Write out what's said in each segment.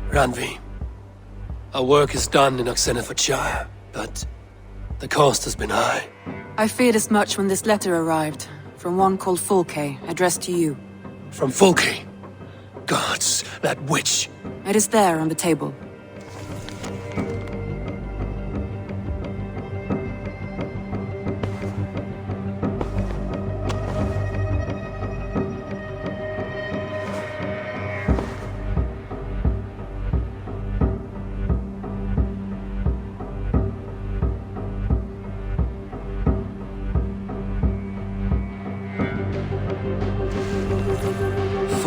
Ranvi, our work is done in Oxenfordshire, but the cost has been high. I feared as much when this letter arrived, from one called Fulke, addressed to you. From Fulke? Gods, that witch! It is there on the table.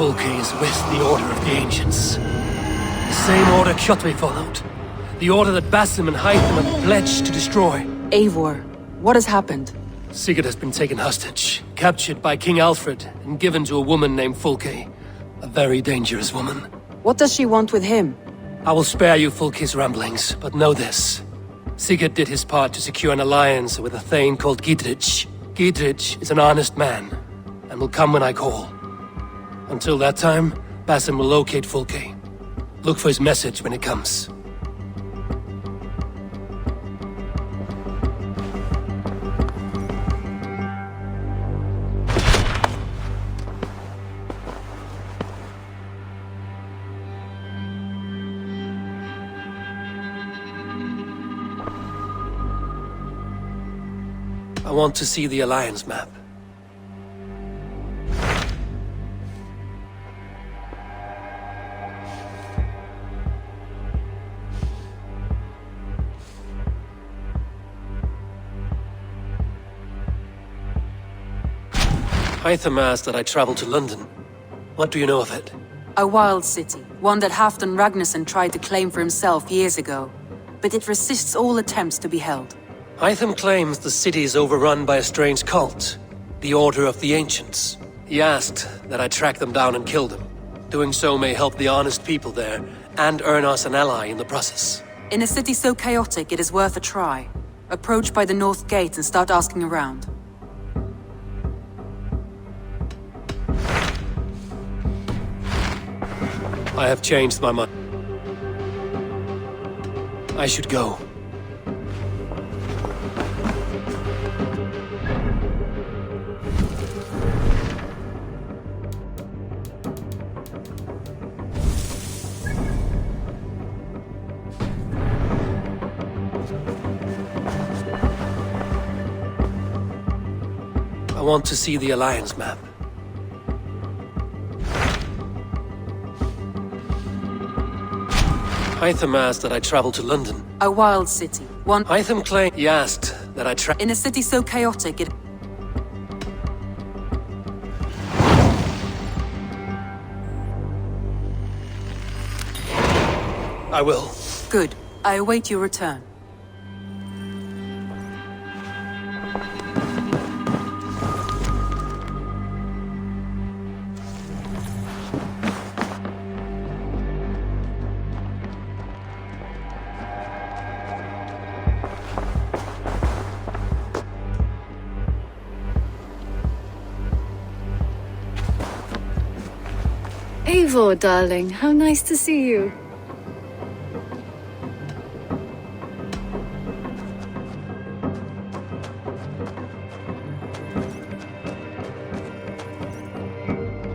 Fulke is with the Order of the Ancients. The same order Kjotve followed. The order that Basim and Hytham have pledged to destroy. Eivor, what has happened? Sigurd has been taken hostage, captured by King Alfred, and given to a woman named Fulke. A very dangerous woman. What does she want with him? I will spare you Fulke's ramblings, but know this. Sigurd did his part to secure an alliance with a thane called Gidrich. Gidrich is an honest man, and will come when I call. Until that time, Basim will locate Fulke. Look for his message when it comes. I want to see the Alliance map. Hytham asked that I travel to London. What do you know of it? A wild city, one that Halfdan Ragnarsson tried to claim for himself years ago. But it resists all attempts to be held. Hytham claims the city is overrun by a strange cult, the Order of the Ancients. He asked that I track them down and kill them. Doing so may help the honest people there, and earn us an ally in the process. In a city so chaotic, it is worth a try. Approach by the North Gate and start asking around. I have changed my mind. I should go. I want to see the Alliance map. Hytham asked that I travel to London. A wild city, one... Hytham claimed he asked that I In a city so chaotic, it... I will. Good. I await your return. Eivor, darling, how nice to see you.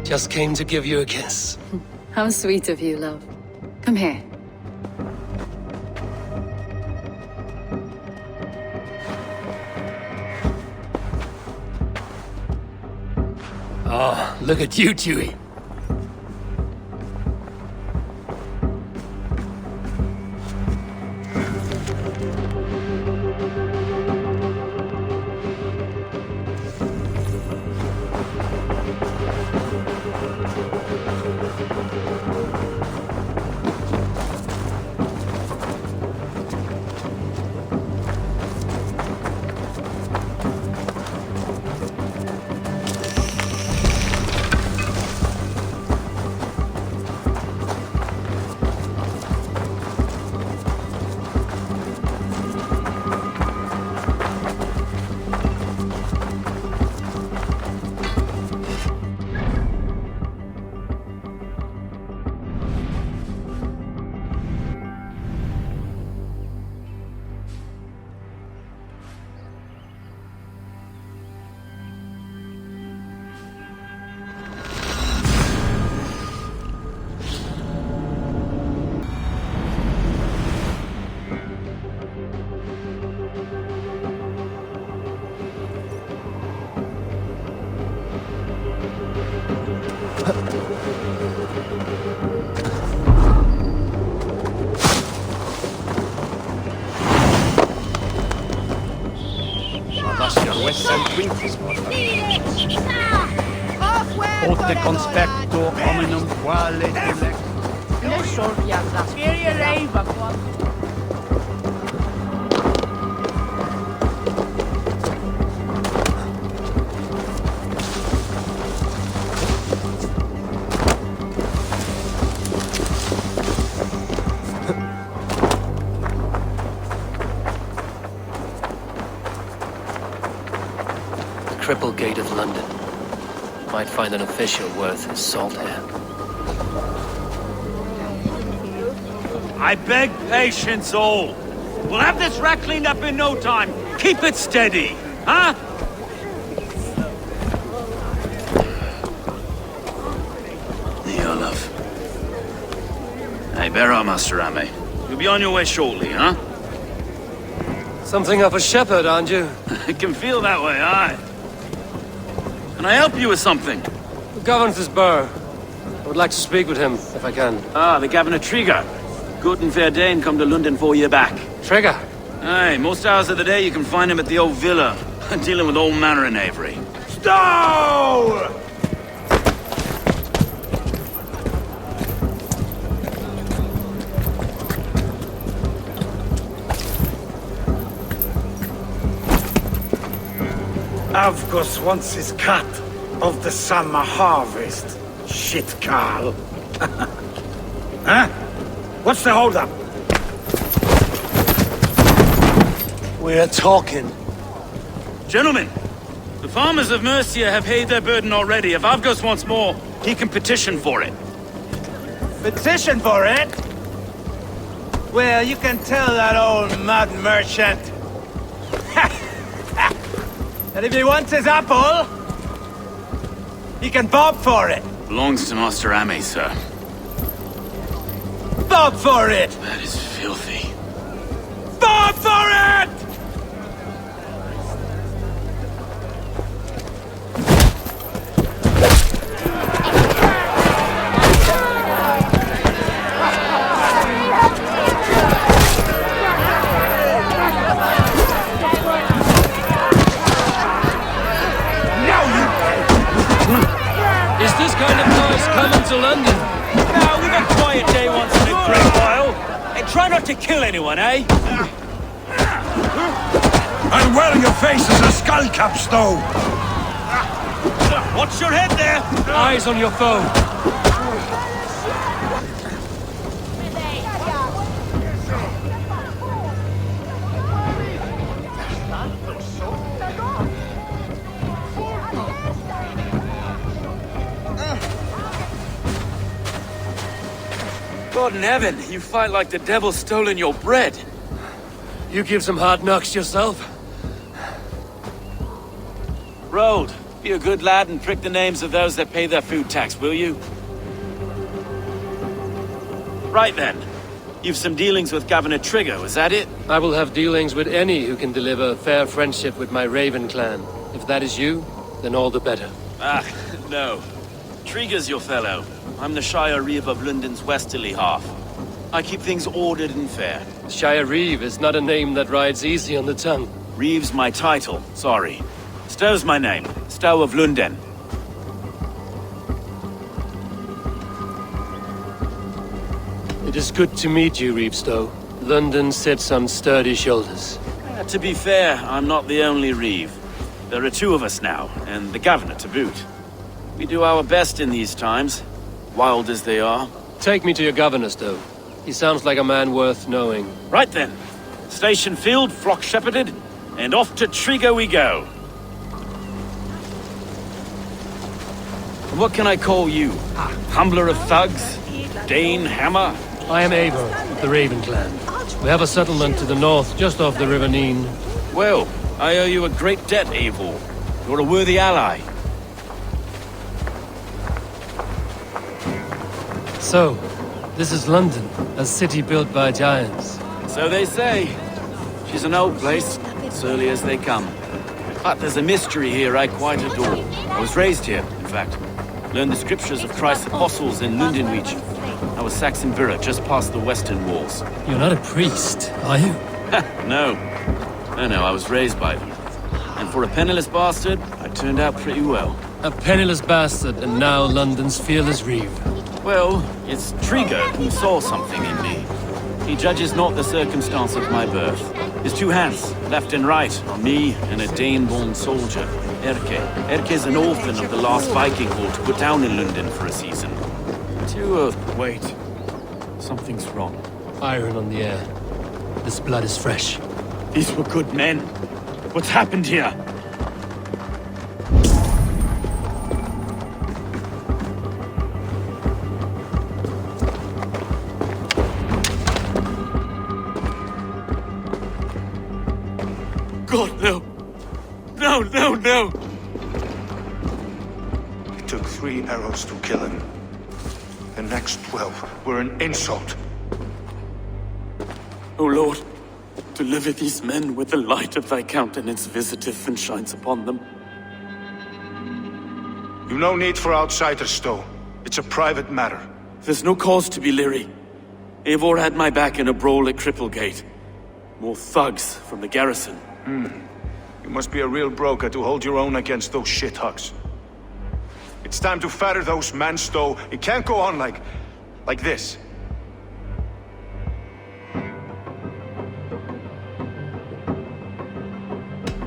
Just came to give you a kiss. How sweet of you, love. Come here. Oh, look at you, Chewie. quintis. Ote conspecto hominum quale elect. Triple Gate of London. Might find an official worth his salt here. I beg patience, all. We'll have this rat cleaned up in no time. Keep it steady, huh? Here, love. Hey, bear up, Master Ame. You'll be on your way shortly, huh? Something of a shepherd, aren't you? It can feel that way, aye. Can I help you with something? The governor's burr. I would like to speak with him, if I can. Ah, the Governor Trigger. Good and fair Dane come to Lunden 4 year back. Trigger! Aye, most hours of the day you can find him at the old villa, dealing with all manner of knavery. Stow! Avgos wants his cut of the summer harvest. Shit, Carl. Huh? What's the holdup? We're talking. Gentlemen, the farmers of Mercia have paid their burden already. If Avgos wants more, he can petition for it. Petition for it? Well, you can tell that old mud merchant. And if he wants his apple, he can bob for it. Belongs to Master Ame, sir. Bob for it! That is filthy. Bob for it! Is this kind of noise coming to London? Now, we've a quiet day once in a great while. And try not to kill anyone, eh? And wearing your face as a skull cap, Stow! Watch your head there! Eyes on your foe. God in heaven, you fight like the devil's stolen your bread. You give some hard knocks yourself. Road, be a good lad and prick the names of those that pay their food tax, will you? Right then. You've some dealings with Governor Trigger, was that it? I will have dealings with any who can deliver fair friendship with my Raven clan. If that is you, then all the better. Ah, no. Trigger's your fellow. I'm the Shire Reeve of Lunden's westerly half. I keep things ordered and fair. Shire Reeve is not a name that rides easy on the tongue. Reeve's my title, sorry. Stow's my name. Stow of Lunden. It is good to meet you, Reevestow. London sits on sturdy shoulders. To be fair, I'm not the only Reeve. There are two of us now, and the Governor to boot. We do our best in these times, wild as they are. Take me to your governor, Stow. He sounds like a man worth knowing. Right then. Station filled, flock shepherded, and off to Trigger we go. And what can I call you? Humbler of thugs? Dane Hammer? I am Eivor of the Raven clan. We have a settlement to the north, just off the River Neen. Well, I owe you a great debt, Eivor. You're a worthy ally. So, this is London, a city built by giants. So they say. She's an old place, surly as they come. But there's a mystery here I quite adore. I was raised here, in fact. Learned the scriptures of Christ's apostles in Lunden region. I was Saxon Borough, just past the western walls. You're not a priest, are you? No. No, I was raised by them. And for a penniless bastard, I turned out pretty well. A penniless bastard, and now London's fearless reeve. Well, it's Trigger who saw something in me. He judges not the circumstance of my birth. His two hands, left and right, on me and a Dane-born soldier, Erke. Erke's an orphan of the last Viking horde put down in Lunden for a season. Wait. Something's wrong. Iron on the air. This blood is fresh. These were good men. What's happened here? God, no! No, no, no! It took 3 arrows to kill him. The next 12 were an insult. O Lord, deliver these men with the light of thy countenance visiteth and shines upon them. You've no need for outsiders, though. It's a private matter. There's no cause to be leery. Eivor had my back in a brawl at Cripplegate. More thugs from the garrison. You must be a real broker to hold your own against those shithugs. It's time to fetter those men, Stowe. It can't go on like this.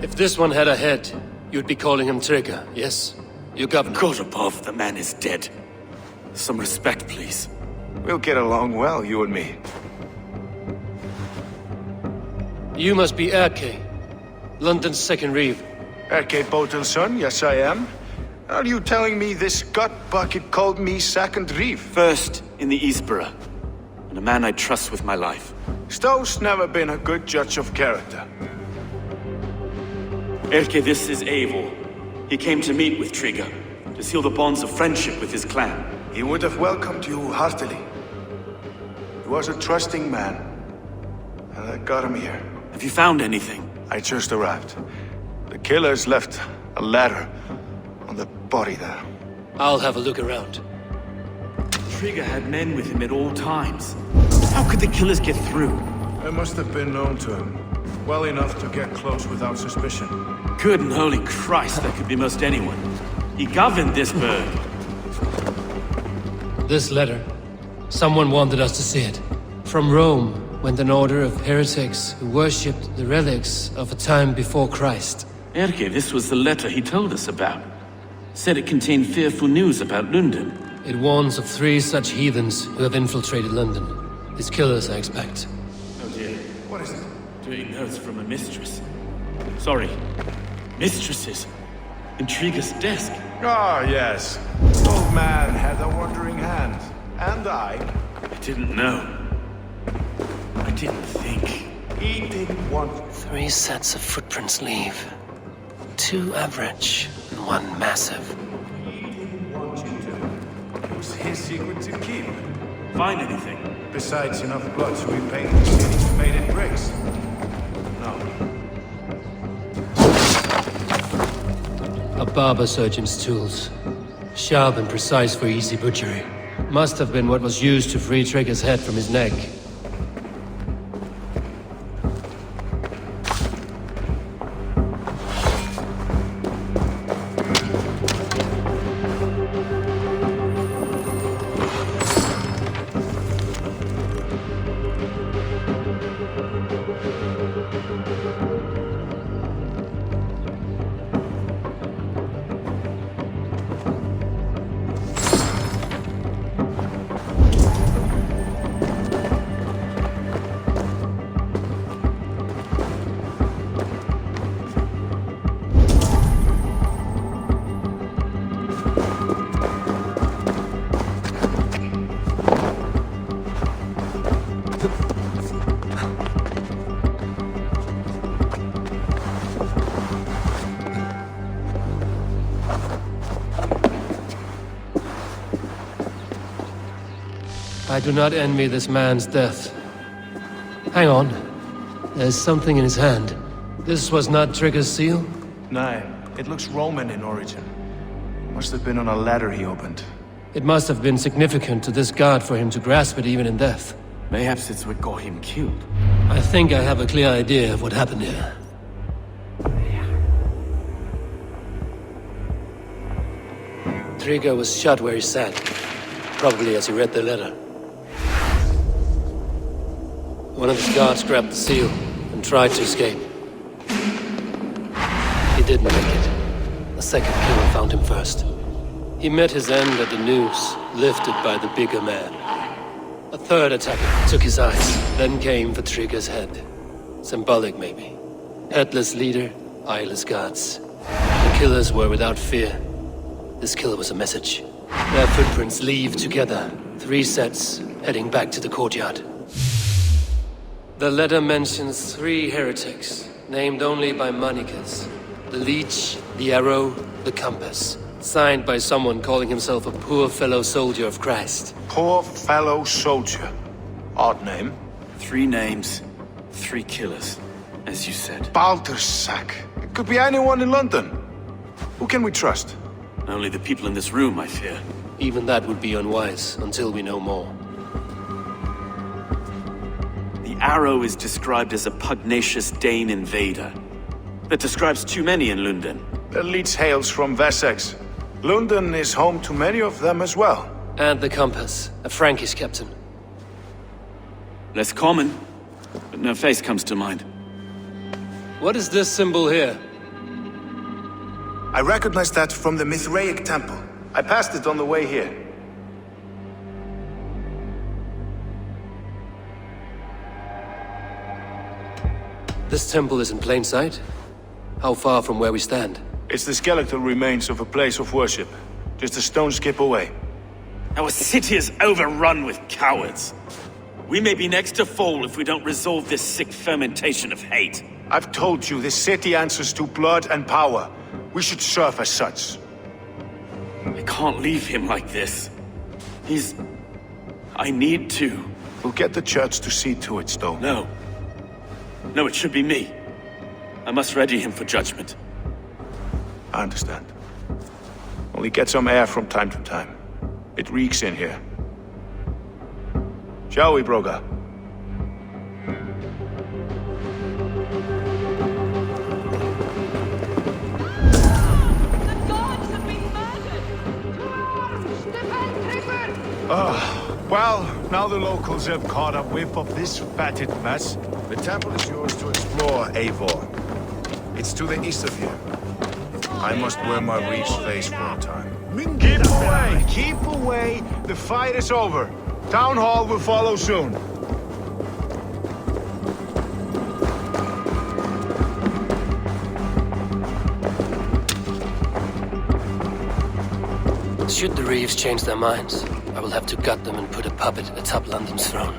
If this one had a head, you'd be calling him Trigger, yes? You governor. God above, the man is dead. Some respect, please. We'll get along well, you and me. You must be Erke, London's second reeve. Erke Botel's son, yes I am. Are you telling me this gut bucket called me second reeve? First in the Eastborough, and a man I trust with my life. Stowe's never been a good judge of character. Erke, this is Eivor. He came to meet with Trigger, to seal the bonds of friendship with his clan. He would have welcomed you heartily. He was a trusting man, and that got him here. Have you found anything? I just arrived. The killers left a ladder on the body there. I'll have a look around. Trigger had men with him at all times. How could the killers get through? I must have been known to him. Well enough to get close without suspicion. Good and holy Christ, that could be most anyone. He governed this burg. This letter. Someone wanted us to see it. From Rome went an order of heretics who worshipped the relics of a time before Christ. Erke, this was the letter he told us about. Said it contained fearful news about Lunden. It warns of 3 such heathens who have infiltrated London. His killers, I expect. Oh dear. What is it? Doing notes from a mistress. Sorry. Mistresses. In Trigger's desk. Ah, yes. Old man had a wandering hand. And I didn't know. I didn't think. He didn't want... 3 sets of footprints leave. 2 average, and 1 massive. He didn't want you to. It was his secret to keep. Find anything? Besides enough blood to repaint the city's faded bricks. No. A barber surgeon's tools. Sharp and precise for easy butchery. Must have been what was used to free Trigger's head from his neck. I do not envy this man's death. Hang on. There's something in his hand. This was not Trigger's seal? No, it looks Roman in origin. Must have been on a ladder he opened. It must have been significant to this god for him to grasp it even in death. Mayhaps it's what got him killed. I think I have a clear idea of what happened here. Trigger was shot where he sat, probably as he read the letter. One of his guards grabbed the seal and tried to escape. He didn't make it. A second killer found him first. He met his end at the noose, lifted by the bigger man. A third attacker took his eyes, then came for Trigger's head. Symbolic, maybe. Headless leader, eyeless guards. The killers were without fear. This killer was a message. Their footprints leave together, 3 sets, heading back to the courtyard. The letter mentions 3 heretics, named only by monikers. The Leech, the Arrow, the Compass. Signed by someone calling himself a poor fellow soldier of Christ. Poor fellow soldier. Odd name. 3 names, 3 killers, as you said. Baldersack. It could be anyone in London. Who can we trust? Only the people in this room, I fear. Even that would be unwise, until we know more. The Arrow is described as a pugnacious Dane invader. That describes too many in Lunden. The Leech hails from Wessex. Lunden is home to many of them as well. And the Compass, a Frankish captain. Less common, but no face comes to mind. What is this symbol here? I recognize that from the Mithraic temple. I passed it on the way here. This temple is in plain sight? How far from where we stand? It's the skeletal remains of a place of worship. Just a stone's skip away. Our city is overrun with cowards. We may be next to fall if we don't resolve this sick fermentation of hate. I've told you, this city answers to blood and power. We should serve as such. I can't leave him like this. I need to. We'll get the church to see to it, Stone. No. No, it should be me. I must ready him for judgment. I understand. Only get some air from time to time. It reeks in here. Shall we, Broga? Well, now the locals have caught a whiff of this fatted mess. The temple is yours to explore, Eivor. It's to the east of here. I must wear my reef's face for a time. Keep away! Keep away! The fight is over. Town Hall will follow soon. Should the Reeves change their minds, I will have to gut them and put a puppet atop London's throne.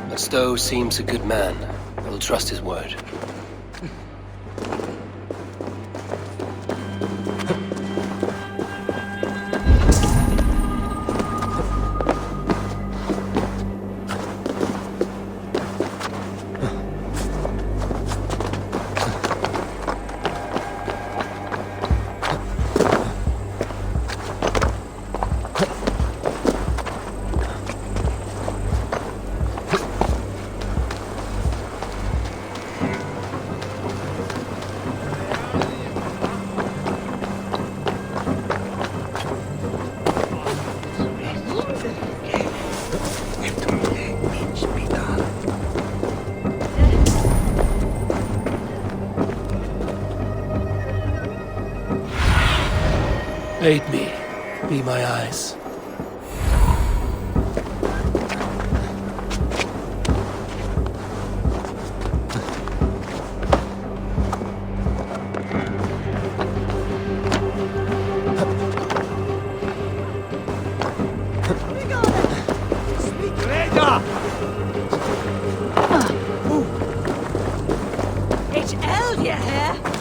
But Stowe seems a good man. I will trust his word. Aid me. Be my eyes.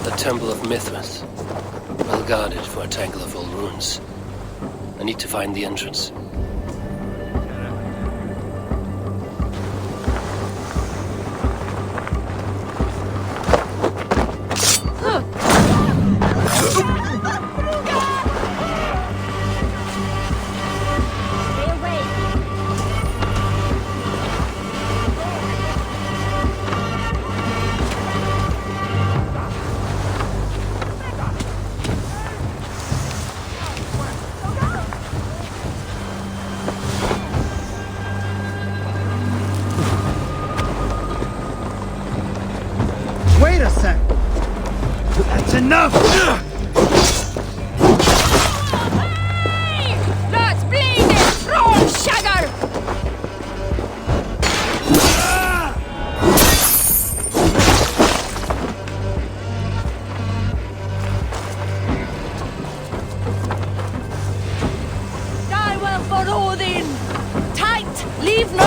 The Temple of Mithras. Well guarded for a tangle of old ruins. I need to find the entrance. enough! Let's bleed it, troll shagger! Die well for Odin! Tight! Leave no...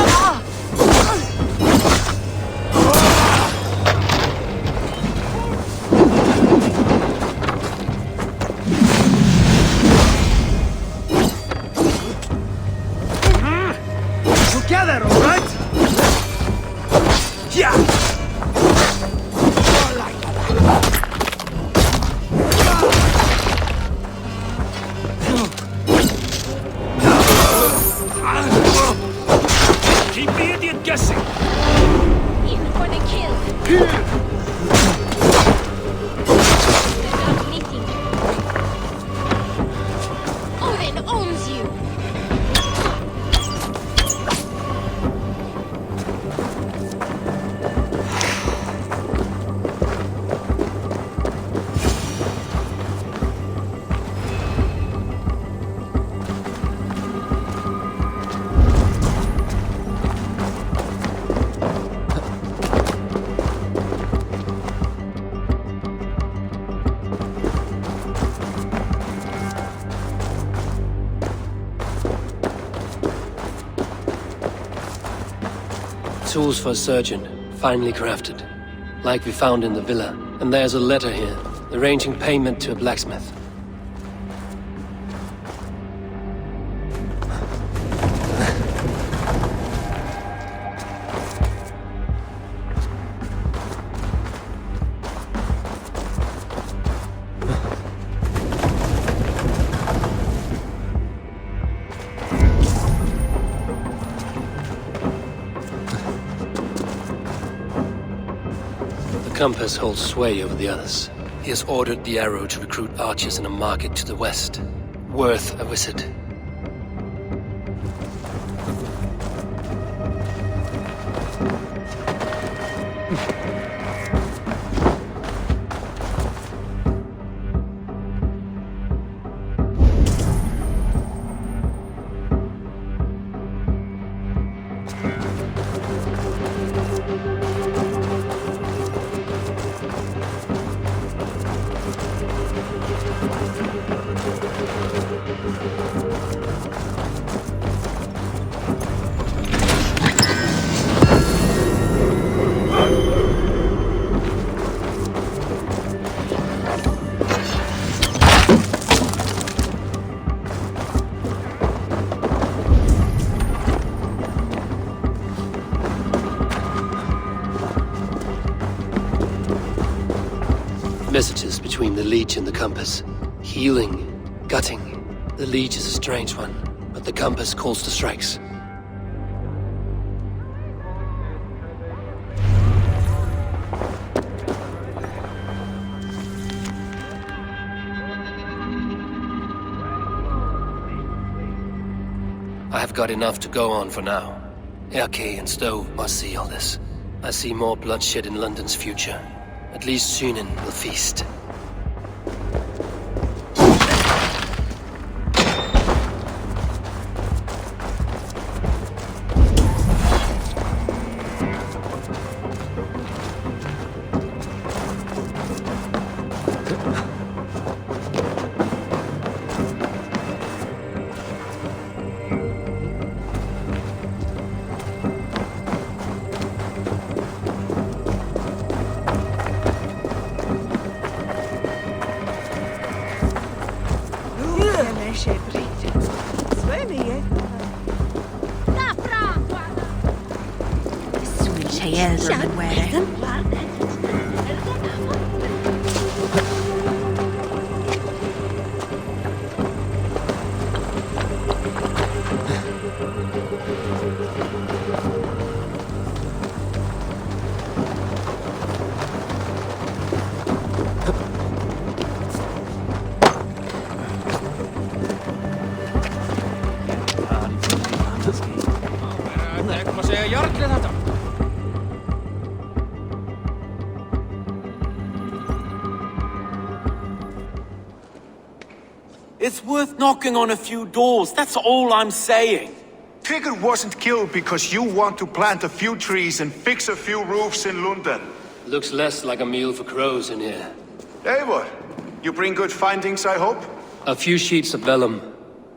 Together, all right? Yeah! Keep the idiot guessing! In for the kill! Without meeting. Odin owns you! Tools for a surgeon, finely crafted. Like we found in the villa. And there's a letter here, arranging payment to a blacksmith. The compass holds sway over the others. He has ordered the arrow to recruit archers in a market to the west. Worth a visit. Messages between the Leech and the compass. Healing, gutting. The Leech is a strange one, but the compass calls to strikes. I have got enough to go on for now. Erke and Stove must see all this. I see more bloodshed in London's future. At least Sunan will feast. It's worth knocking on a few doors, that's all I'm saying. Sigurd wasn't killed because you want to plant a few trees and fix a few roofs in Lunden. Looks less like a meal for crows in here. Eivor, you bring good findings, I hope? A few sheets of vellum.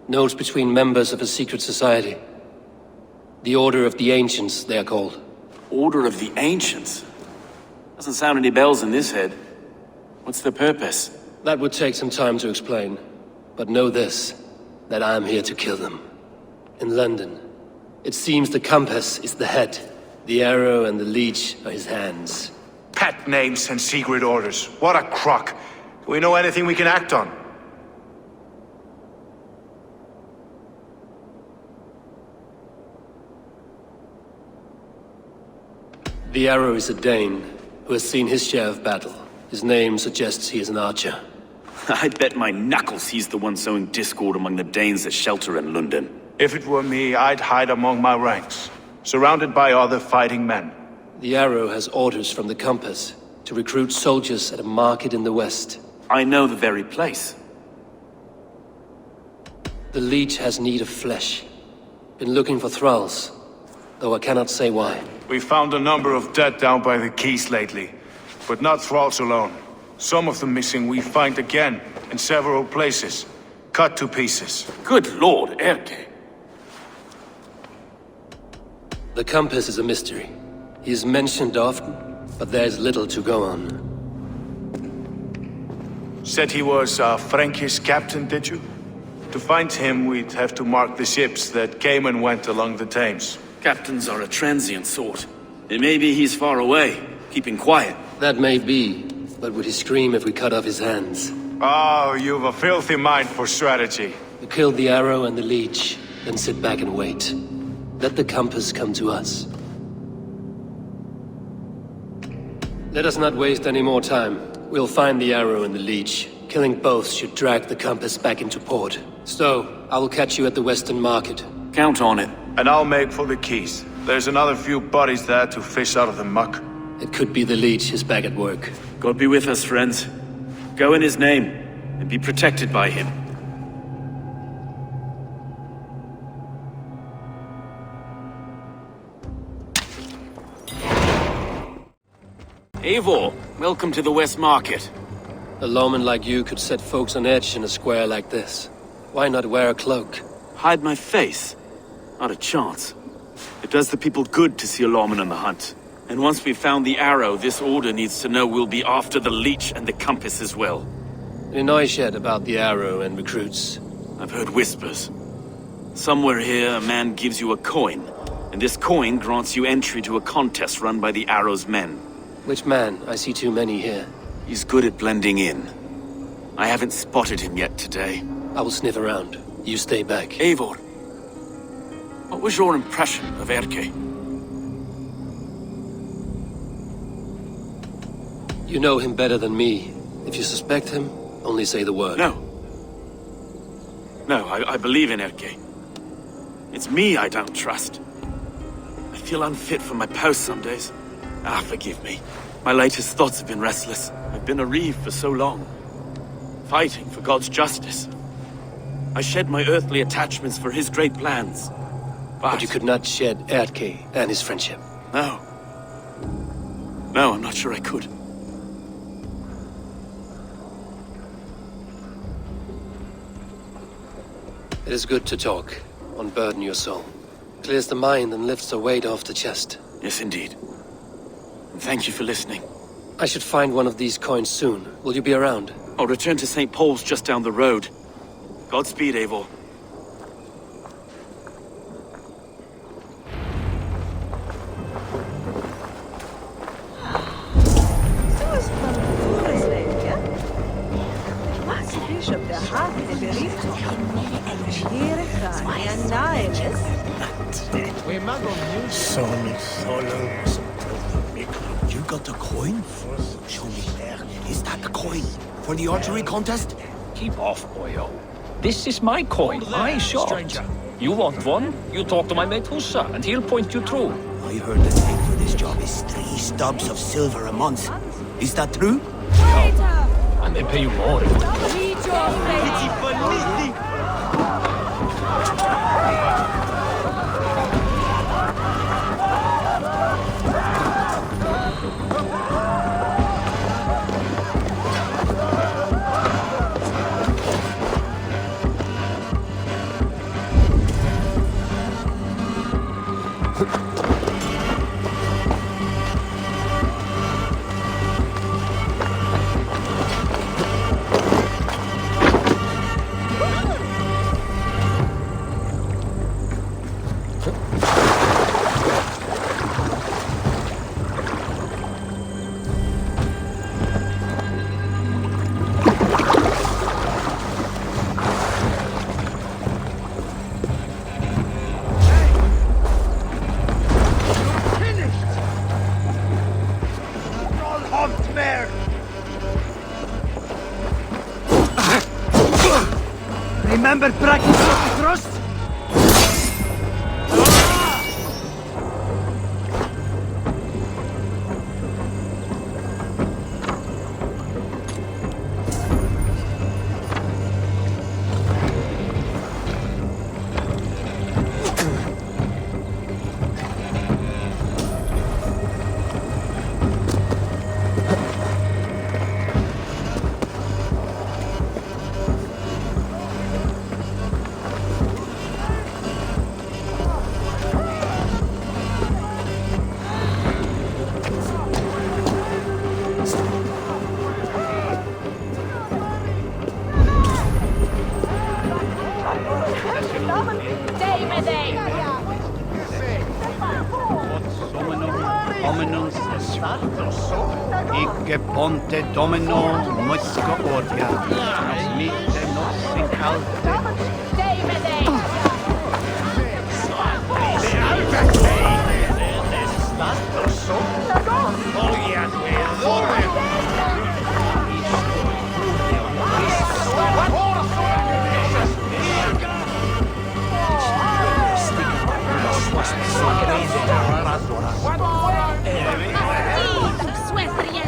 Notes between members of a secret society. The Order of the Ancients, they are called. Order of the Ancients? Doesn't sound any bells in this head. What's the purpose? That would take some time to explain. But know this, that I am here to kill them. In London, it seems the compass is the head. The arrow and the leech are his hands. Pat names and secret orders. What a crock. Do we know anything we can act on? The arrow is a Dane, who has seen his share of battle. His name suggests he is an archer. I'd bet my knuckles he's the one sowing discord among the Danes that shelter in Lunden. If it were me, I'd hide among my ranks, surrounded by other fighting men. The arrow has orders from the compass to recruit soldiers at a market in the west. I know the very place. The leech has need of flesh. Been looking for thralls, though I cannot say why. We found a number of dead down by the quays lately, but not thralls alone. Some of the missing we find again in several places, cut to pieces. Good lord, Erke. The compass is a mystery. He is mentioned often, but there is little to go on. Said he was a Frankish captain, did you? To find him, we'd have to mark the ships that came and went along the Thames. Captains are a transient sort. It may be he's far away, keeping quiet. That may be, but would he scream if we cut off his hands? Oh, you've a filthy mind for strategy. We kill the arrow and the leech, then sit back and wait. Let the compass come to us. Let us not waste any more time. We'll find the arrow and the leech. Killing both should drag the compass back into port. So, I will catch you at the Western Market. Count on it. And I'll make for the quays. There's another few bodies there to fish out of the muck. It could be the leech is back at work. God be with us, friends. Go in his name, and be protected by him. Eivor, welcome to the West Market. A lawman like you could set folks on edge in a square like this. Why not wear a cloak? Hide my face? Not a chance. It does the people good to see a lawman on the hunt. And once we've found the arrow, this order needs to know we'll be after the leech and the compass as well. Any noise yet about the arrow and recruits? I've heard whispers. Somewhere here, a man gives you a coin, and this coin grants you entry to a contest run by the arrow's men. Which man? I see too many here. He's good at blending in. I haven't spotted him yet today. I will sniff around. You stay back. Eivor, what was your impression of Erke? You know him better than me. If you suspect him, only say the word. No. No, I believe in Erke. It's me I don't trust. I feel unfit for my post some days. Forgive me. My latest thoughts have been restless. I've been a reeve for so long. Fighting for God's justice. I shed my earthly attachments for his great plans. But you could not shed Erke and his friendship. No. No, I'm not sure I could. It is good to talk, unburden your soul. Clears the mind and lifts a weight off the chest. Yes, indeed. And thank you for listening. I should find one of these coins soon. Will you be around? I'll return to St. Paul's just down the road. Godspeed, Eivor. You got the coin? Show me there. Is that the coin? For the archery contest? Keep off, boyo. This is my coin. I shot. Stranger. You want one? You talk to my mate Hussa, and he'll point you through. I heard the thing for this job is 3 stubs of silver a month. Is that true? No. And they pay you more. Remember practice of the thrust? Icke ponte domino musca ordia, mite nos in calte.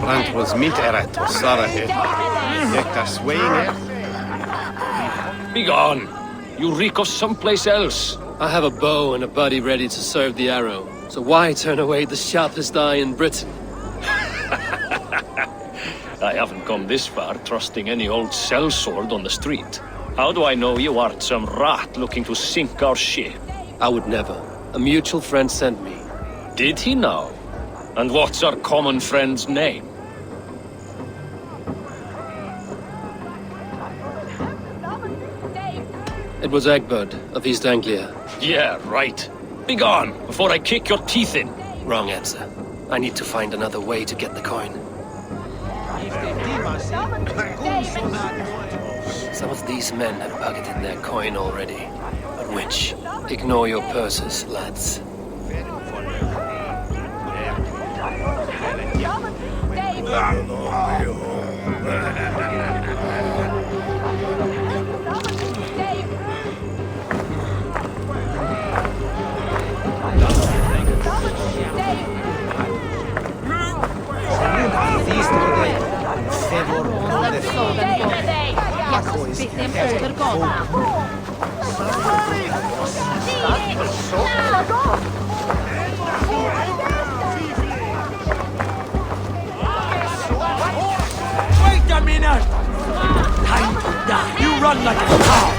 Brand was mint eret, Sarah hit. Dekta swaying Begone! You reek of someplace else. I have a bow and a buddy ready to serve the arrow. So why turn away the sharpest eye in Britain? I haven't come this far trusting any old sellsword on the street. How do I know you aren't some rat looking to sink our ship? I would never. A mutual friend sent me. Did he now? And what's our common friend's name? It was Egbert of East Anglia. Yeah, right. Begone, before I kick your teeth in. Wrong answer. I need to find another way to get the coin. Some of these men have pocketed their coin already. But which? Ignore your purses, lads. Wait a minute! Time to die! You run like a cow!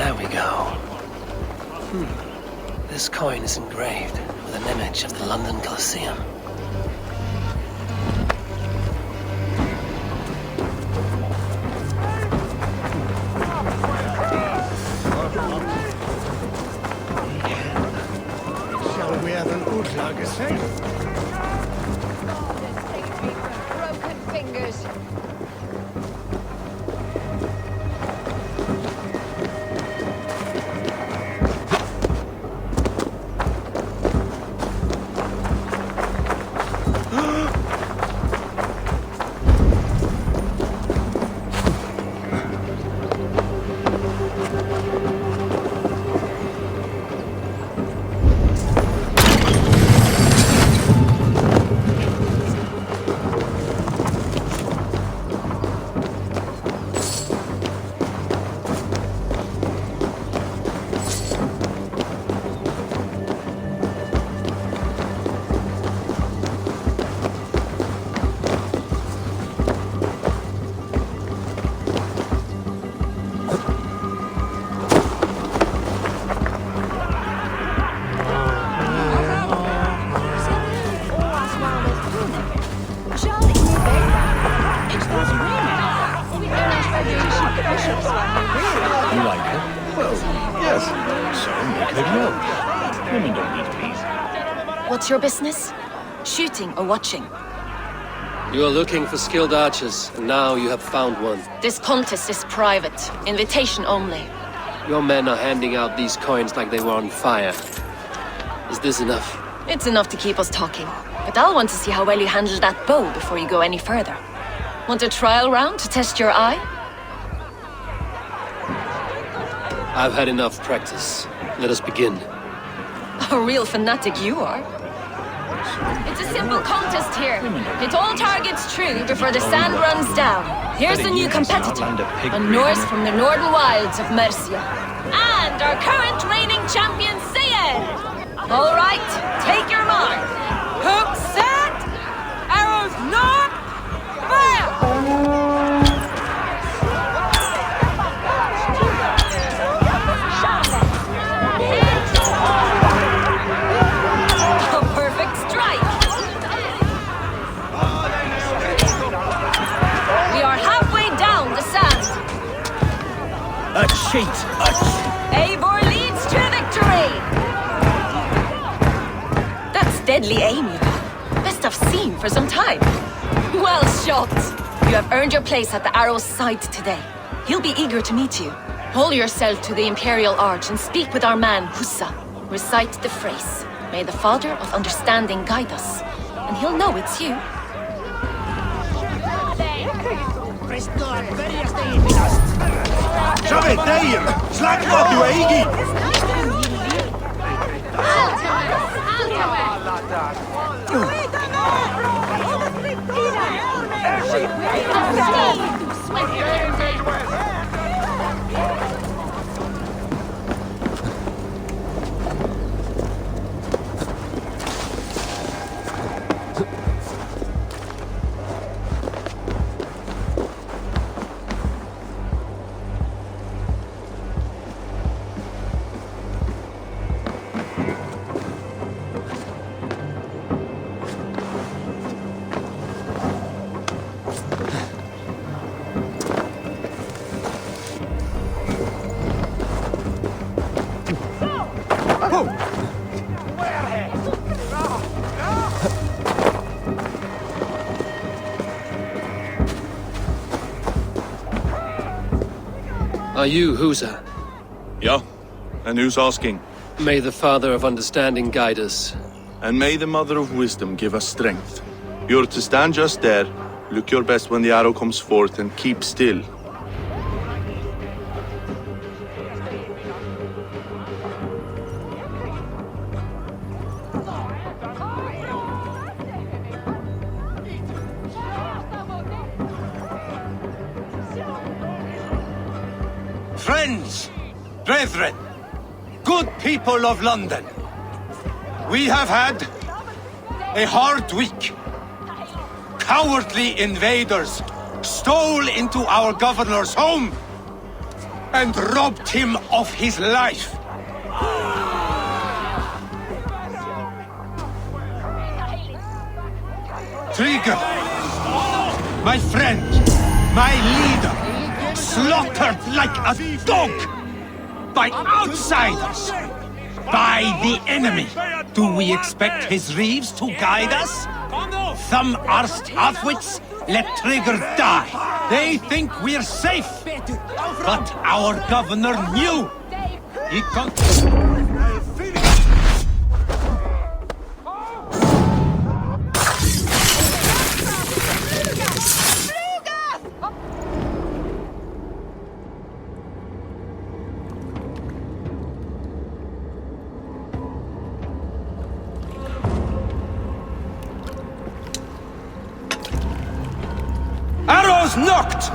There we go. This coin is engraved with an image of the London Colosseum. Shall we have an Utlage safe? Broken fingers. What's your business? Shooting or watching? You are looking for skilled archers, and now you have found one. This contest is private. Invitation only. Your men are handing out these coins like they were on fire. Is this enough? It's enough to keep us talking. But I'll want to see how well you handle that bow before you go any further. Want a trial round to test your eye? I've had enough practice. Let us begin. A real fanatic you are. It's a simple contest here. Hit all targets true before the sand runs down. Here's the new competitor, a Norse from the northern wilds of Mercia. And our current reigning champion, Sayed! All right, take your mark. Hook set! Arrows knocked! Fire! A cheat! Eivor leads to victory! That's deadly aim, you know. Best I've seen for some time. Well shot! You have earned your place at the Arrow's side today. He'll be eager to meet you. Hold yourself to the Imperial Arch and speak with our man, Hussa. Recite the phrase. May the Father of Understanding guide us. And he'll know it's you. Shove it, there! Slack off, you Iggy! Are you Husa? Yeah, and who's asking? May the Father of Understanding guide us. And may the Mother of Wisdom give us strength. You're to stand just there, look your best when the arrow comes forth, and keep still. Friends, brethren, good people of London, we have had a hard week. Cowardly invaders stole into our governor's home and robbed him of his life. Trigger, my friend, my leader, slaughtered like a dog by outsiders, by the enemy. Do we expect his reeves to guide us? Thumb-arsed halfwits, let Trigger die. They think we're safe, but our governor knew. He Arrows knocked!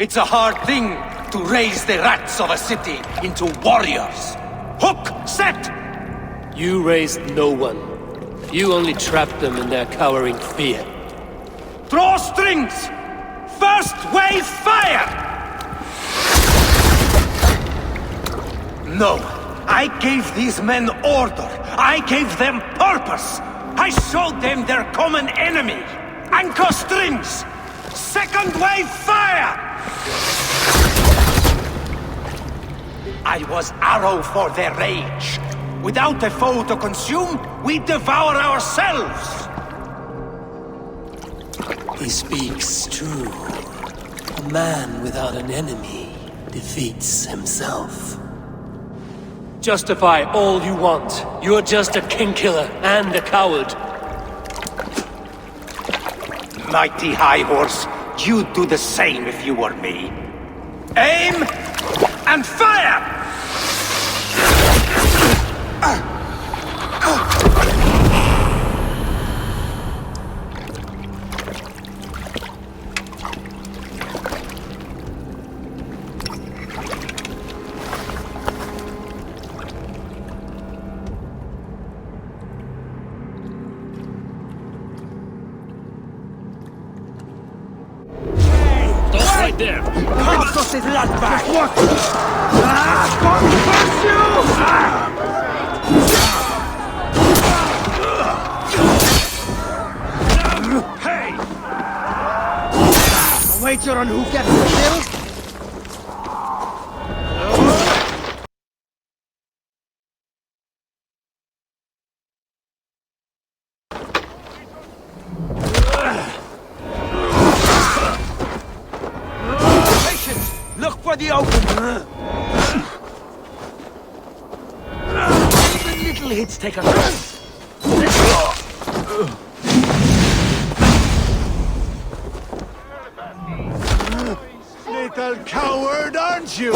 It's a hard thing to raise the rats of a city into warriors. Hook, set! You raised no one. You only trapped them in their cowering fear. Draw strings! First wave fire! No, I gave these men order. I gave them purpose. I showed them their common enemy. Anchor strings! Second wave fire! I was arrow for their rage. Without a foe to consume, we devour ourselves! He speaks true. A man without an enemy defeats himself. Justify all you want. You're just a king-killer and a coward. Mighty High Horse, you'd do the same if you were me. Aim and fire! Right there! Cost us his lad back! What? God bless you! Hey! A wager on who gets the kill? Look for the open! The little hits take a rest. Little coward, aren't you?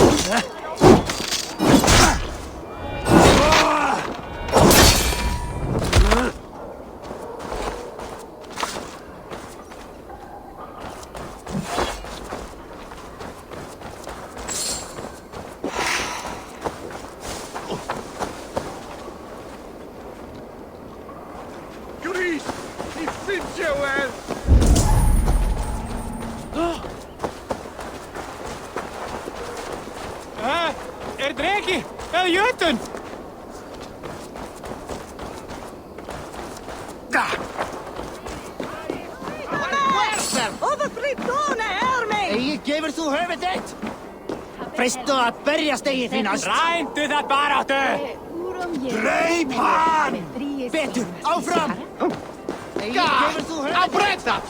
Dreki! Jötun! Eigi, gefur þú höfuð þitt? Freistu að berjast eigi þínast? Rændu það baráttu! Dreip hann! Betur, áfram! Eigi, gefur þú höfuð þitt? Afbrek það!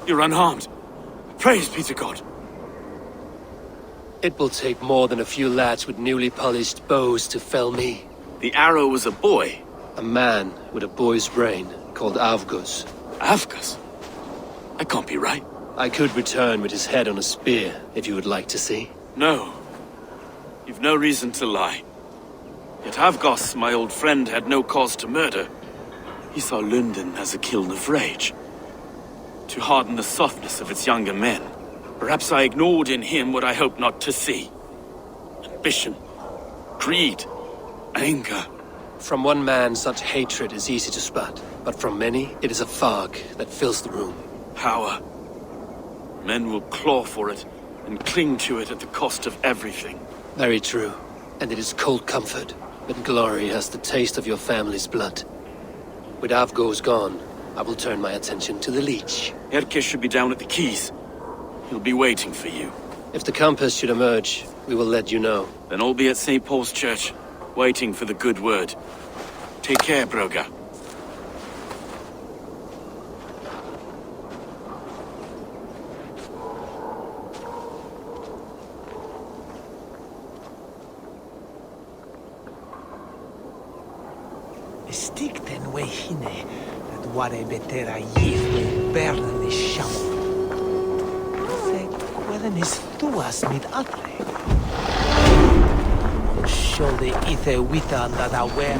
You're unharmed. Praise be to God. It will take more than a few lads with newly polished bows to fell me. The arrow was a boy. A man with a boy's brain called Avgus. Avgus? That can't be right. I could return with his head on a spear, if you would like to see. No. You've no reason to lie. Yet Avgos, my old friend, had no cause to murder. He saw Lunden as a kiln of rage, to harden the softness of its younger men. Perhaps I ignored in him what I hoped not to see. Ambition, greed, anger. From one man, such hatred is easy to spot, but from many, it is a fog that fills the room. Power. Men will claw for it and cling to it at the cost of everything. Very true. And it is cold comfort, but glory has the taste of your family's blood. With Avgos gone, I will turn my attention to the Leech. Erke should be down at the quays. He'll be waiting for you. If the compass should emerge, we will let you know. Then I'll be at St. Paul's Church, waiting for the good word. Take care, Broga. Stikten we hine, dat ware betera jihwe bernen is sham. Se kweden is tuas mit atre. Sjolde ithe witha that aware.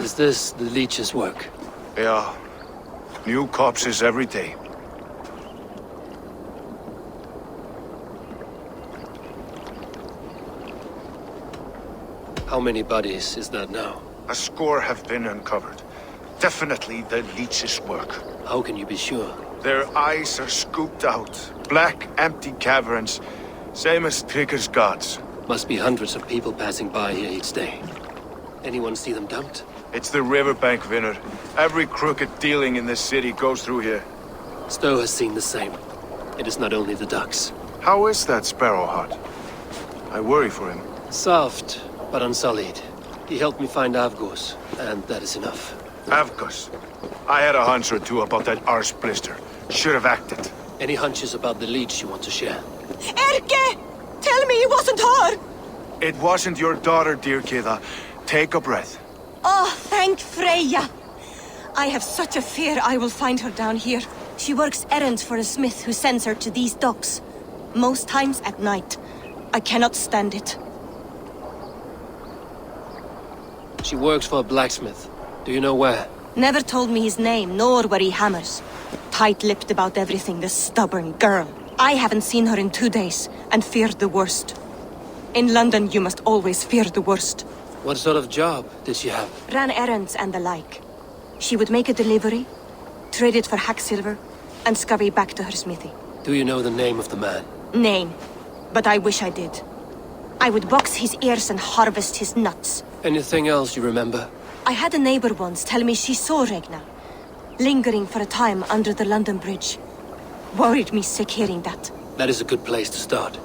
Is this the leech's work? Yeah. New corpses every day. How many bodies is that now? A score have been uncovered. Definitely the leech's work. How can you be sure? Their eyes are scooped out. Black, empty caverns. Same as Trigger's gods. Must be hundreds of people passing by here each day. Anyone see them dumped? It's the riverbank, Vinner. Every crooked dealing in this city goes through here. Stowe has seen the same. It is not only the ducks. How is that Sparrowheart? I worry for him. Soft, but unsullied. He helped me find Avgos, and that is enough. Avgos? I had a hunch or two about that arse blister. Should have acted. Any hunches about the leech you want to share? Erke! Tell me it wasn't her! It wasn't your daughter, dear Kida. Take a breath. Oh, thank Freya! I have such a fear I will find her down here. She works errands for a smith who sends her to these docks. Most times at night. I cannot stand it. She works for a blacksmith. Do you know where? Never told me his name, nor where he hammers. Tight-lipped about everything, the stubborn girl. I haven't seen her in 2 days, and feared the worst. In London, you must always fear the worst. What sort of job did she have? Ran errands and the like. She would make a delivery, trade it for hack silver, and scurry back to her smithy. Do you know the name of the man? Name. But I wish I did. I would box his ears and harvest his nuts. Anything else you remember? I had a neighbor once tell me she saw Regna, lingering for a time under the London Bridge. Worried me sick hearing that. That is a good place to start.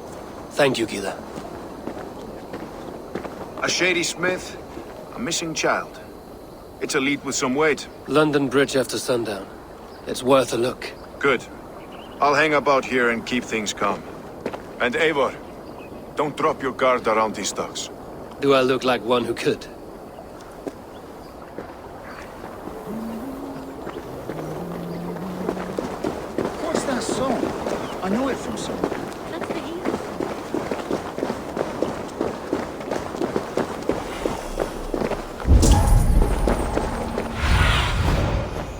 Thank you, Gila. A shady smith, a missing child. It's a lead with some weight. London Bridge after sundown. It's worth a look. Good. I'll hang about here and keep things calm. And Eivor, don't drop your guard around these docks. Do I look like one who could? What's that song? I know it from somewhere.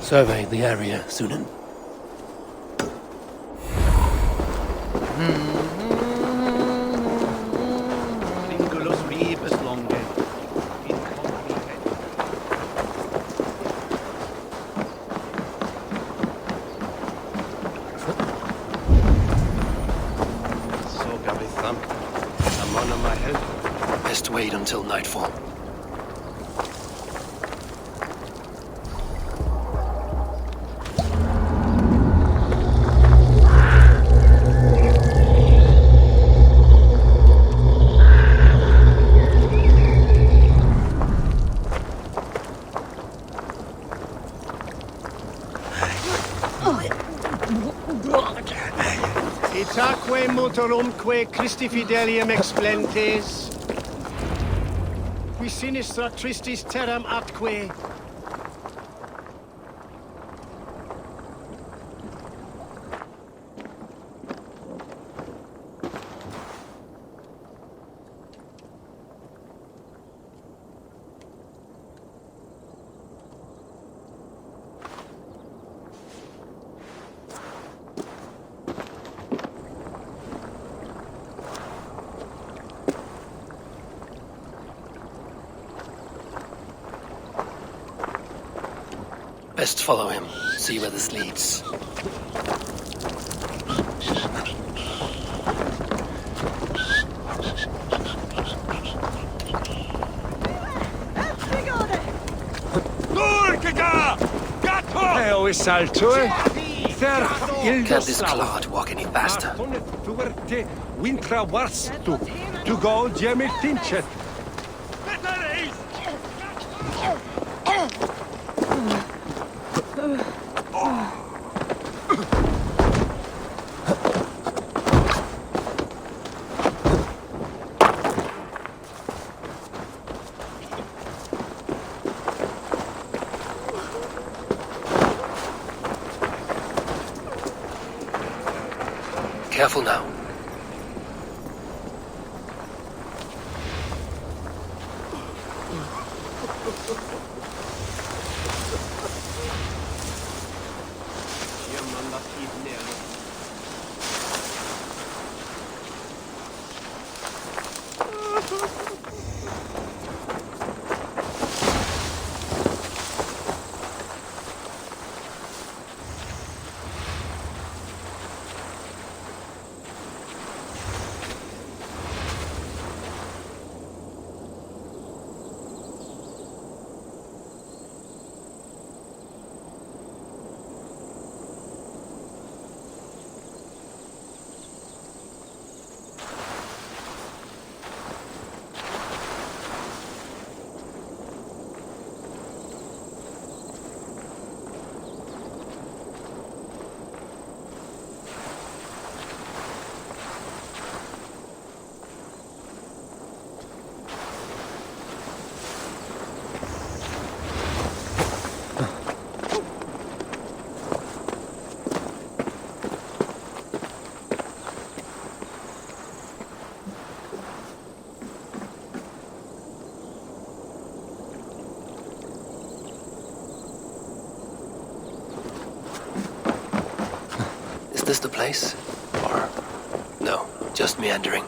Survey the area, Sunan. Best wait until nightfall. Itaque motorumque Christi fidelium explentes. Qui sinistra tristis terram atque. Best follow him, see where this leads. Can't this clod walk any faster? To go, Jemmy Tinchet. Careful now. Is this the place? Or no, just meandering?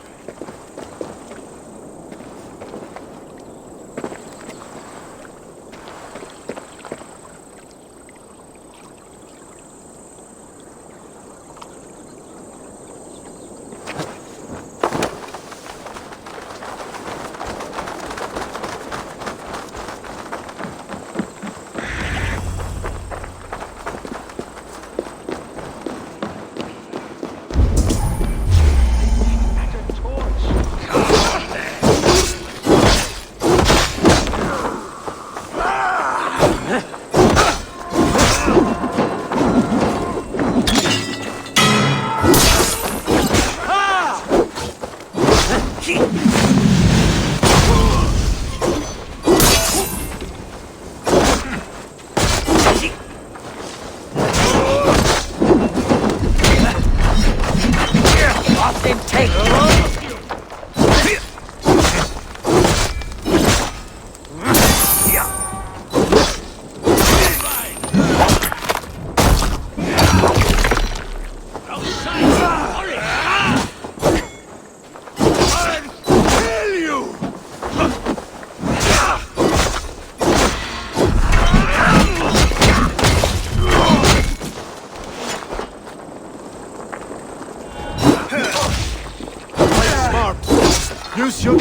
Use your...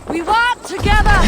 We walk together!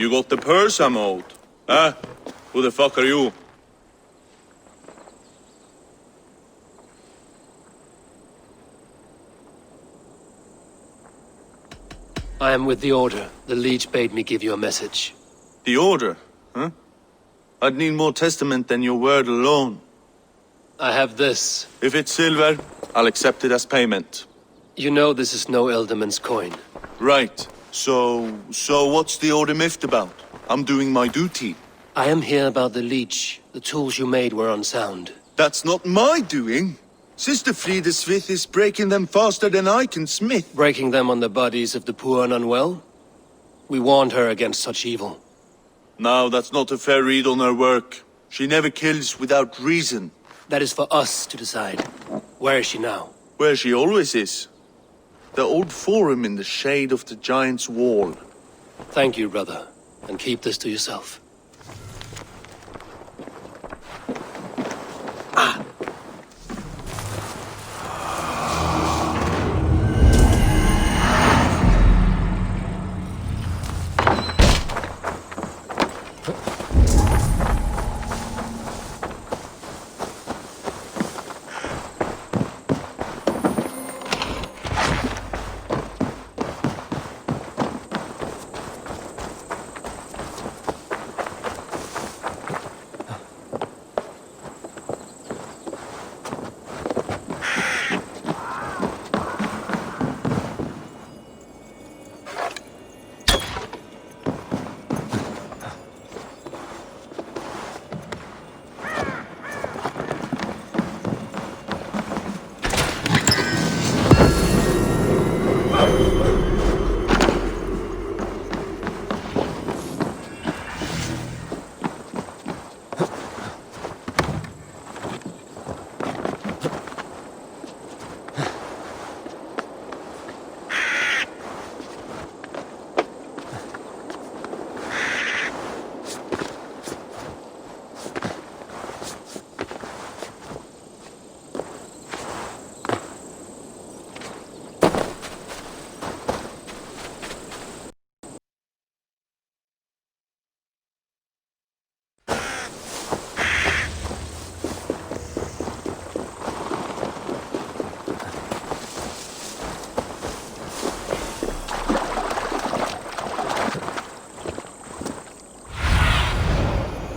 You got the purse I'm owed. Huh? Who the fuck are you? I am with the Order. The Leech bade me give you a message. The Order? Huh? I'd need more testament than your word alone. I have this. If it's silver, I'll accept it as payment. You know this is no Elderman's coin. Right. So what's the Order miffed about? I'm doing my duty. I am here about the Leech. The tools you made were unsound. That's not my doing. Sister Frida Smith is breaking them faster than I can smith. Breaking them on the bodies of the poor and unwell? We warned her against such evil. No, that's not a fair read on her work. She never kills without reason. That is for us to decide. Where is she now? Where she always is. The old forum in the shade of the Giant's Wall. Thank you, brother. And keep this to yourself.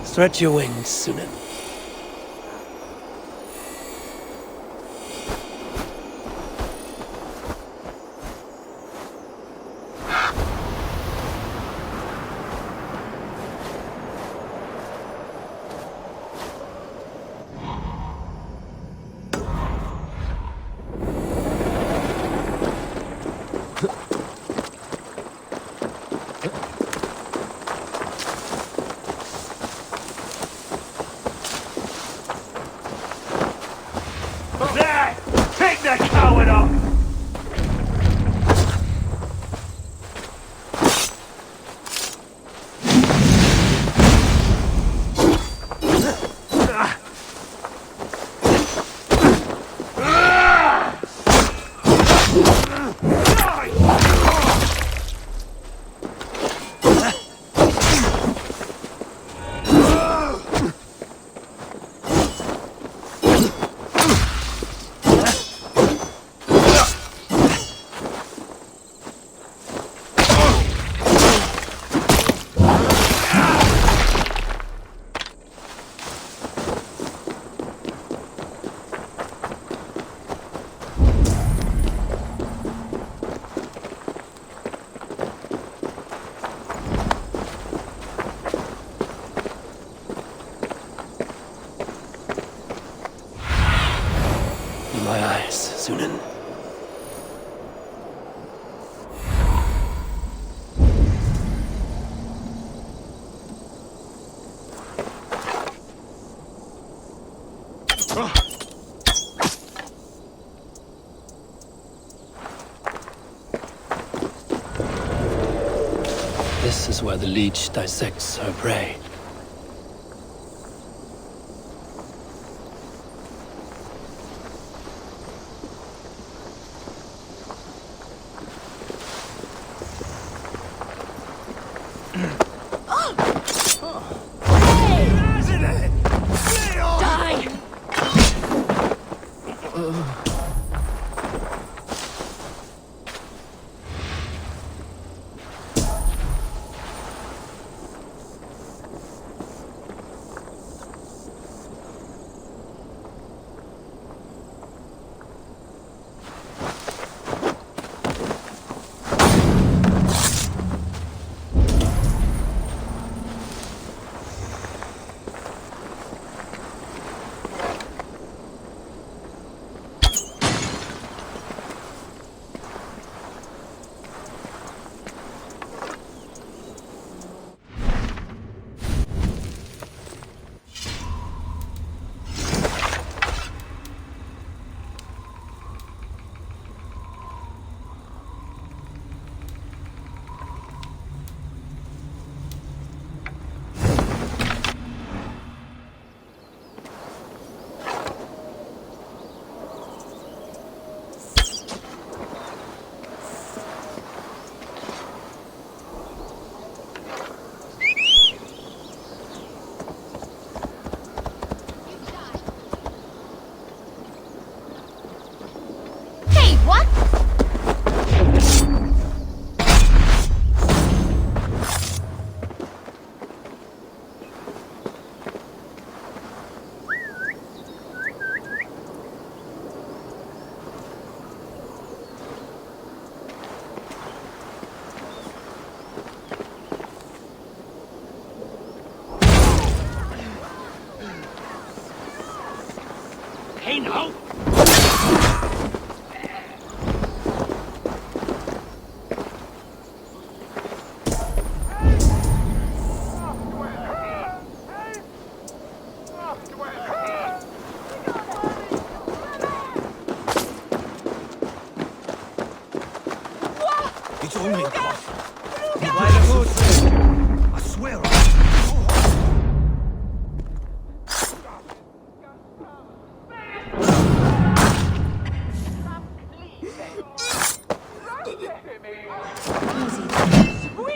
Stretch your wings, Sunan. There! Take that coward off! My eyes, Sunan. This is where the leech dissects her prey. Hey now! It's only a cough. By the hood! I swear.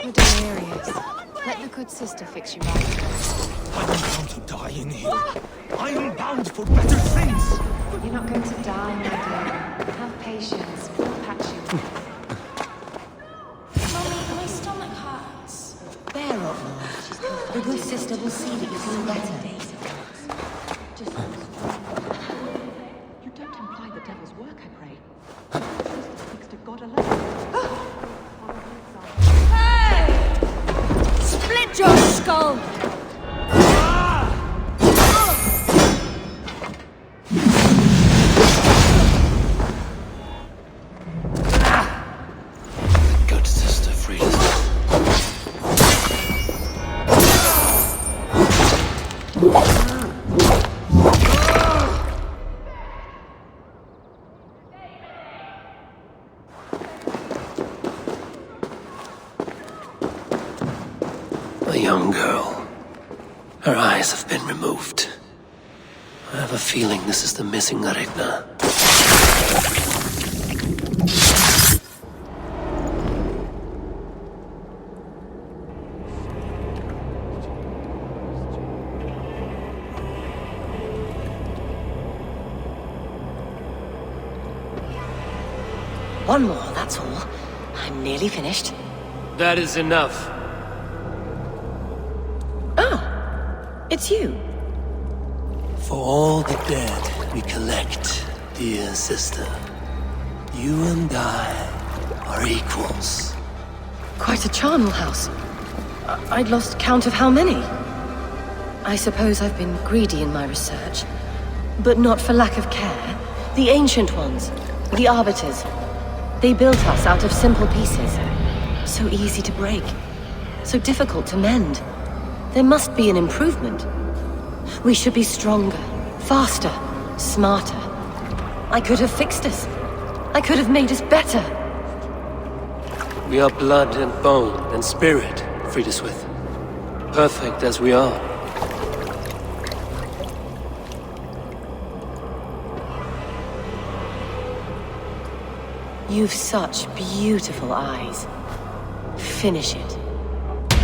You're delirious. Let the good sister fix you right. I don't want to die in here. I am bound for better things. You're not going to die, my dear. Have patience. We'll patch you up. Mommy, my stomach hurts. Bear up, Lord. The good sister will see that you feel better. You don't imply the devil's work, I pray. Thanks to God alone. Split your skull! Good sister freed us. A young girl. Her eyes have been removed. I have a feeling this is the missing Regna. One more, that's all. I'm nearly finished. That is enough. It's you. For all the dead we collect, dear sister, you and I are equals. Quite a charnel house. I'd lost count of how many. I suppose I've been greedy in my research, but not for lack of care. The ancient ones, the arbiters, they built us out of simple pieces. So easy to break, so difficult to mend. There must be an improvement. We should be stronger, faster, smarter. I could have fixed us. I could have made us better. We are blood and bone and spirit, Friedeswith. Perfect as we are. You've such beautiful eyes. Finish it.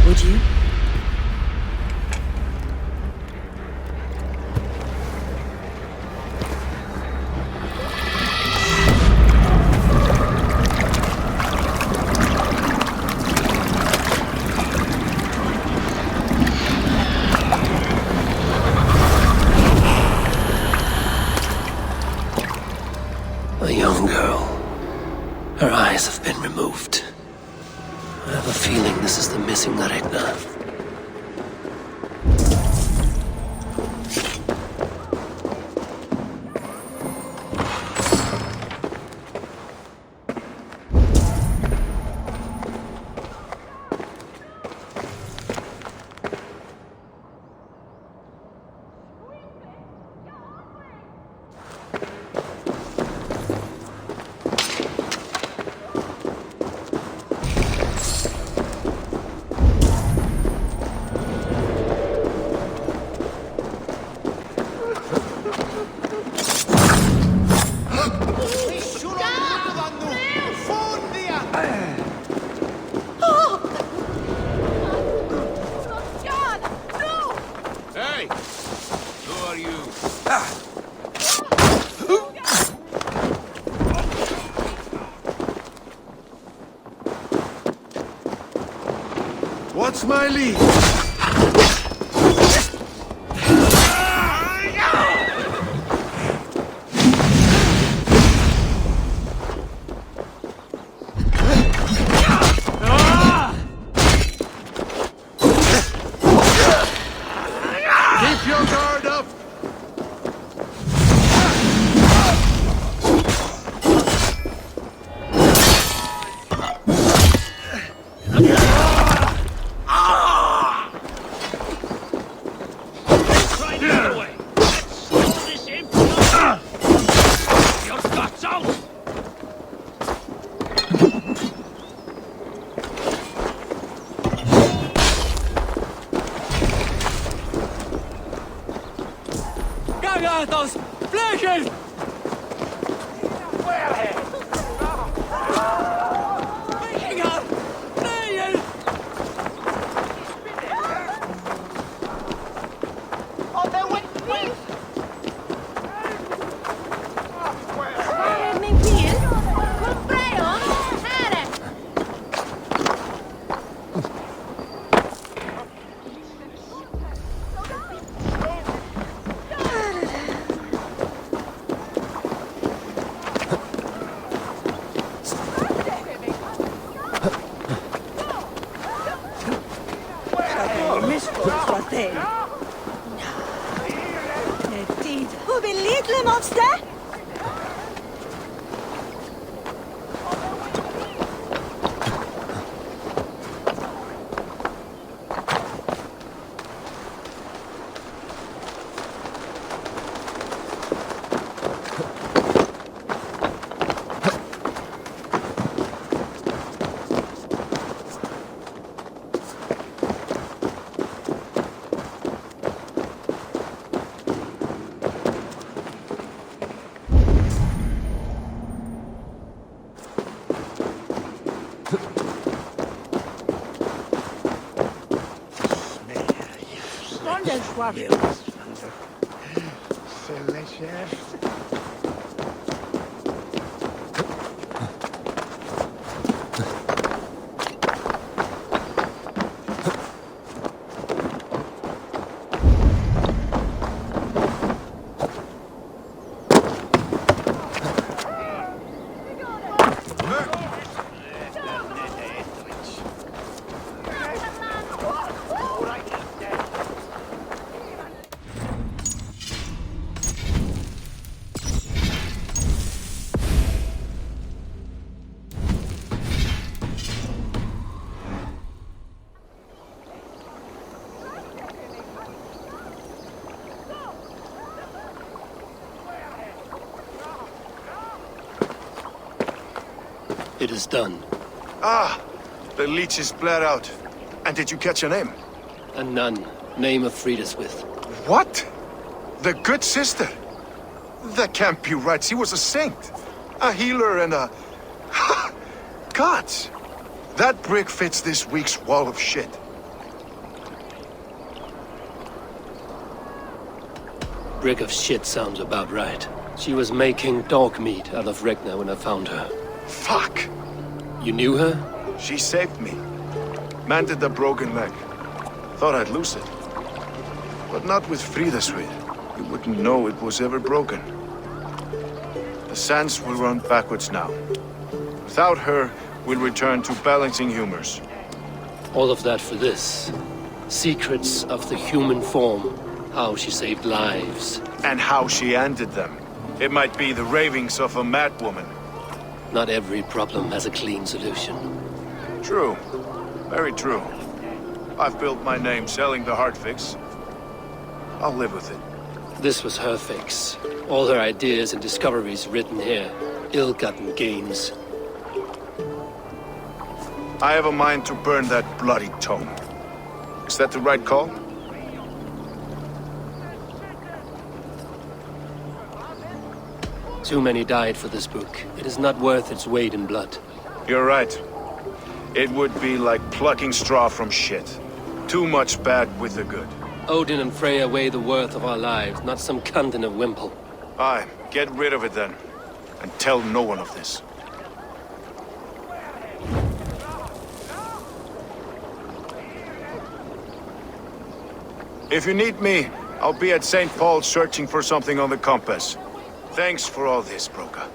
Would you? A young girl. Her eyes have been removed. I have a feeling this is the missing Regna. What's my lead? Keep your guard up! Those flashes! Hoe ben je monster? It is done. Ah, the leech is bled out. And did you catch a name? A nun. Name of Friedeswith. What? The good sister? That can't be right. She was a saint. A healer and a... Gods! That brick fits this week's wall of shit. Brick of shit sounds about right. She was making dog meat out of Regna when I found her. Fuck! You knew her? She saved me. Mended a broken leg. Thought I'd lose it. But not with Friedeswith. You wouldn't know it was ever broken. The sands will run backwards now. Without her, we'll return to balancing humors. All of that for this. Secrets of the human form. How she saved lives. And how she ended them. It might be the ravings of a madwoman. Not every problem has a clean solution. True. Very true. I've built my name selling the heart fix. I'll live with it. This was her fix. All her ideas and discoveries written here. Ill-gotten gains. I have a mind to burn that bloody tome. Is that the right call? Too many died for this book. It is not worth its weight in blood. You're right. It would be like plucking straw from shit. Too much bad with the good. Odin and Freya weigh the worth of our lives, not some cunt in a wimple. Aye, get rid of it then. And tell no one of this. If you need me, I'll be at St. Paul's searching for something on the compass. Thanks for all this, Broka.